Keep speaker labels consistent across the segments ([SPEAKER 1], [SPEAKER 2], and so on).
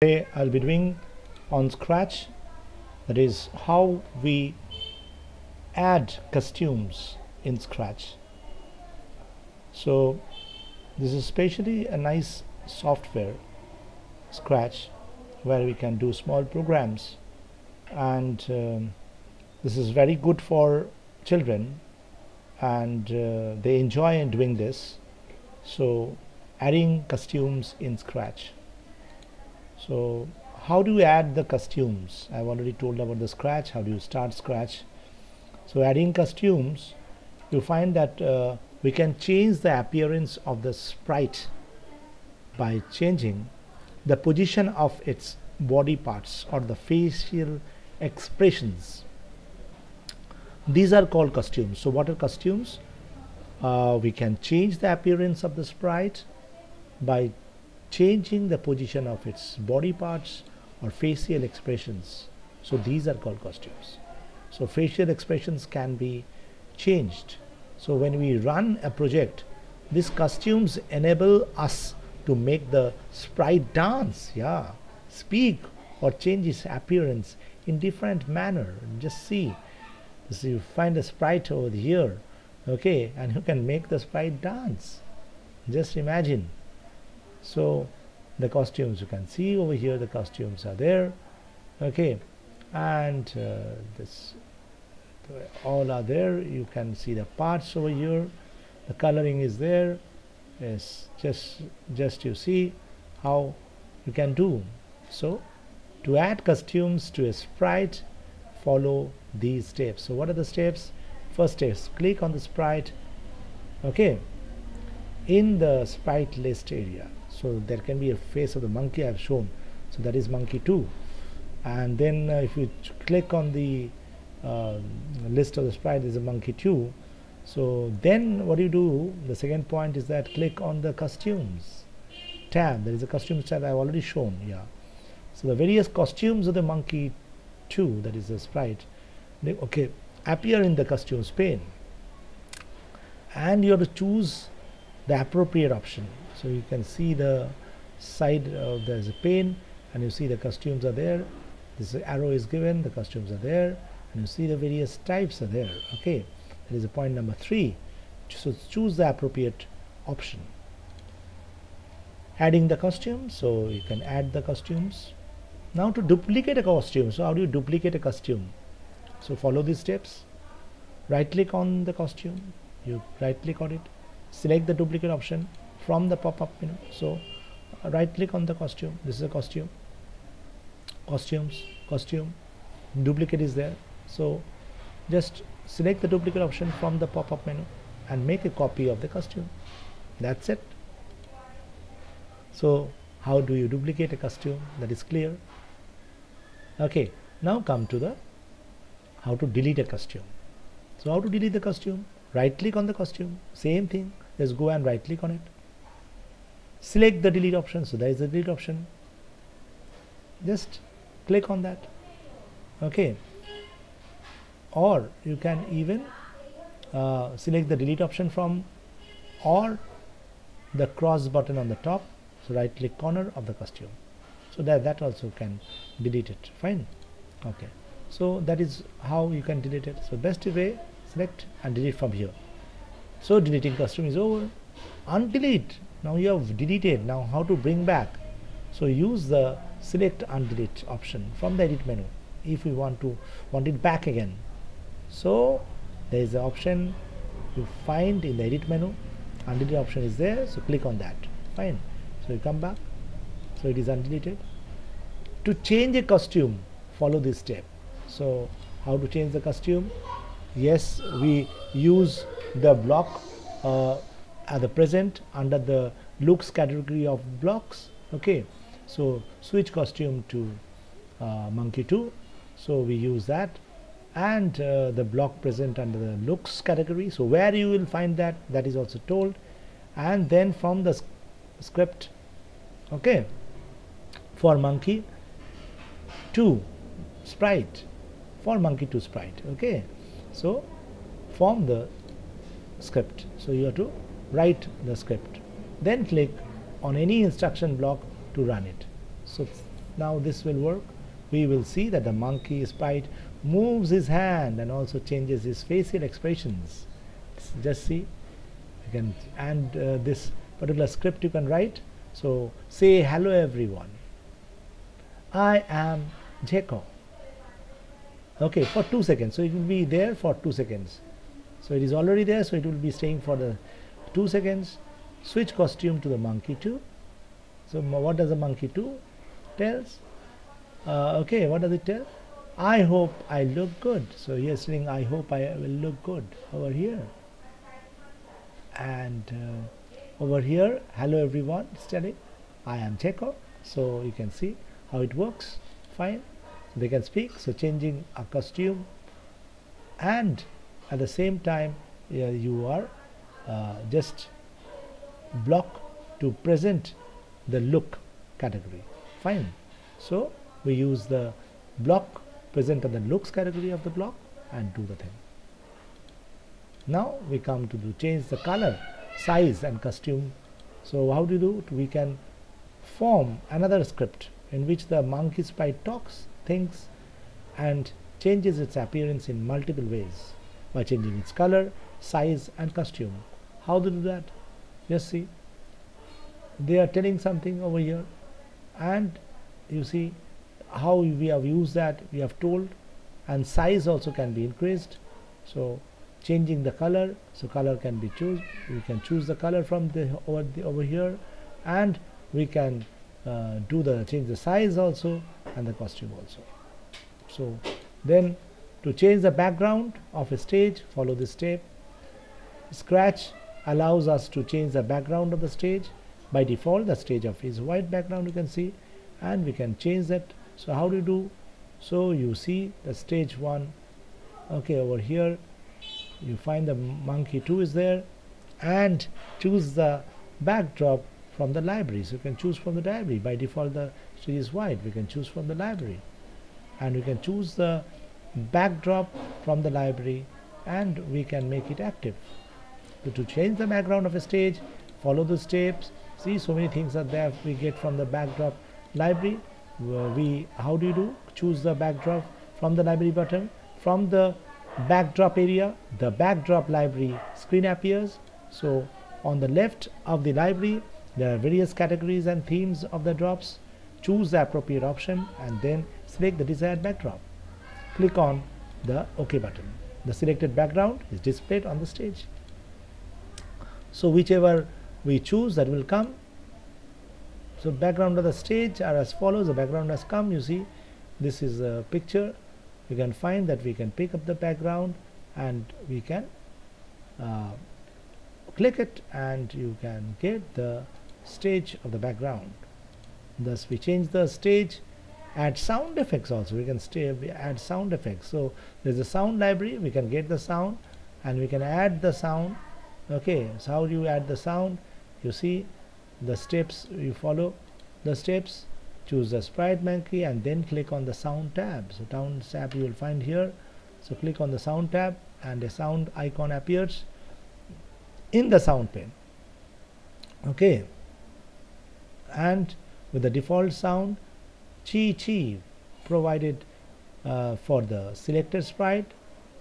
[SPEAKER 1] Today I'll be doing on Scratch, that is how we add costumes in Scratch. So this is especially a nice software, Scratch, where we can do small programs, and this is very good for children, and they enjoy in doing this. So adding costumes in Scratch. So how do you add the costumes? I've already told about the Scratch. How do you start Scratch? So adding costumes, you find that we can change the appearance of the sprite by changing the position of its body parts or the facial expressions. These are called costumes. So what are costumes? We can change the appearance of the sprite by changing the position of its body parts or facial expressions. So these are called costumes. So facial expressions can be changed. So when we run a project, these costumes enable us to make the sprite dance, speak, or change its appearance in different manner. Just see, so you find a sprite over here, okay, and you can make the sprite dance. Just imagine. So the costumes, you can see over here, the costumes are there, okay, and this all are there. You can see the parts over here, the coloring is there. Yes, just you see how you can do. So to add costumes to a sprite, follow these steps. So what are the steps? First step, click on the sprite, okay, in the sprite list area. So there can be a face of the monkey I have shown, so that is monkey 2, and then if you click on the list of the sprite, there is a monkey 2. So then what you do, the second point is that click on the costumes tab. There is a costumes tab I have already shown. So the various costumes of the monkey 2, that is the sprite, they appear in the costumes pane, and you have to choose the appropriate option. So you can see the side of there is a pane, and you see the costumes are there. This arrow is given, the costumes are there, and you see the various types are there. Okay, that is a point number 3. So choose the appropriate option. Adding the costume, so you can add the costumes. Now to duplicate a costume, so how do you duplicate a costume? So follow these steps. Right click on the costume, you right click on it, select the duplicate option from the pop-up menu. So right click on the costume. This is a costume, costume, duplicate is there. So just select the duplicate option from the pop-up menu and make a copy of the costume. That's it. So how do you duplicate a costume? That is clear. Okay, now come to the how to delete a costume. So how to delete the costume? Right click on the costume, same thing, just go and right click on it, select the delete option. So there is the delete option, just click on that, okay, or you can even select the delete option from or the cross button on the top. So right click corner of the costume, so that also can delete it. Fine, okay, so that is how you can delete it. So best way, select and delete from here. So deleting costume is over. Undelete, now you have deleted. Now how to bring back? So use the select undelete option from the edit menu if we want it back again. So there is the option you find in the edit menu, undelete option is there, so click on that. Fine, so you come back, so it is undeleted. To change a costume, follow this step. So how to change the costume? Yes, we use the block at the present under the looks category of blocks. Okay, so switch costume to monkey 2. So we use that, and the block present under the looks category. So where you will find that is also told, and then from the script, okay, for monkey 2 sprite, for monkey 2 sprite, okay. So from the script, so you have to write the script, then click on any instruction block to run it. So now this will work. We will see that the monkey sprite moves his hand and also changes his facial expressions. Just see, you can, and this particular script you can write. So say hello everyone, I am Jacob. Okay, for 2 seconds. So it will be there for 2 seconds. So it is already there, so it will be staying for the 2 seconds. Switch costume to the monkey 2. So what does the monkey 2 tells? Okay, what does it tell? I hope I look good. So here is saying I hope I will look good over here. And over here, hello everyone, it's telling I am Jacob. So you can see how it works. Fine. So they can speak. So changing a costume, and at the same time you are just block to present the look category. Fine. So we use the block present on the looks category of the block and do the thing. Now we come to change the color, size and costume. So how do you do it? We can form another script in which the monkey sprite talks, thinks and changes its appearance in multiple ways by changing its color, size and costume. How to do that? Just see, they are telling something over here, and you see how we have used that. We have told, and size also can be increased. So changing the color, so color can be choose. We can choose the color from over here, and we can change the size also and the costume also. So then to change the background of a stage, follow this step. Scratch allows us to change the background of the stage. By default the stage of is white background, you can see, and we can change that. So how do you do? So you see the stage 1, okay, over here you find the monkey 2 is there, and choose the backdrop from the library. So you can choose from the library. By default the stage is white, we can choose from the library, and we can choose the backdrop from the library, and we can make it active. So to change the background of a stage, follow the steps. See, so many things are there we get from the backdrop library. How do you do? Choose the backdrop from the library button. From the backdrop area, the backdrop library screen appears. So on the left of the library there are various categories and themes of the drops. Choose the appropriate option and then select the desired backdrop. Click on the OK button. The selected background is displayed on the stage. So whichever we choose, that will come. So background of the stage are as follows. The background has come. You see, this is a picture. You can find that we can pick up the background and we can click it, and you can get the stage of the background. Thus we change the stage. Add sound effects also. We can add sound effects. So there's a sound library. We can get the sound and we can add the sound. Okay, so how do you add the sound? You see the steps, you follow the steps, choose the sprite monkey and then click on the sound tab. So sound tab you will find here. So click on the sound tab and a sound icon appears in the sound pane. Okay, and with the default sound chi chi provided for the selected sprite,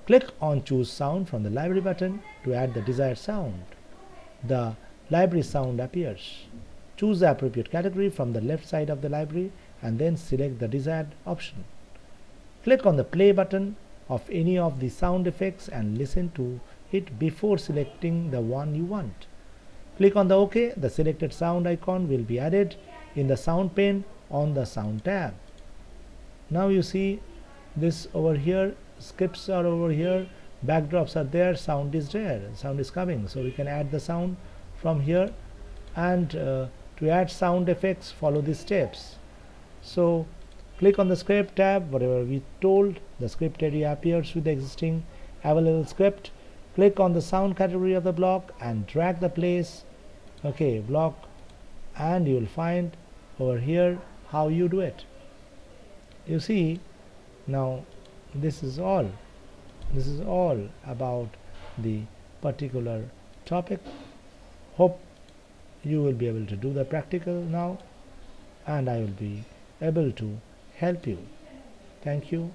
[SPEAKER 1] click on choose sound from the library button to add the desired sound. The library sound appears. Choose the appropriate category from the left side of the library and then select the desired option. Click on the play button of any of the sound effects and listen to it before selecting the one you want. Click on the OK. The selected sound icon will be added in the sound pane on the sound tab. Now you see this over here, scripts are over here, backdrops are there, sound is there, sound is coming. So we can add the sound from here, and to add sound effects follow these steps. So click on the script tab, whatever we told, the script area appears with the existing available script. Click on the sound category of the block and drag the place, okay, block, and you will find over here how you do it. You see, now this is all about the particular topic. Hope you will be able to do the practical now, and I will be able to help you. Thank you.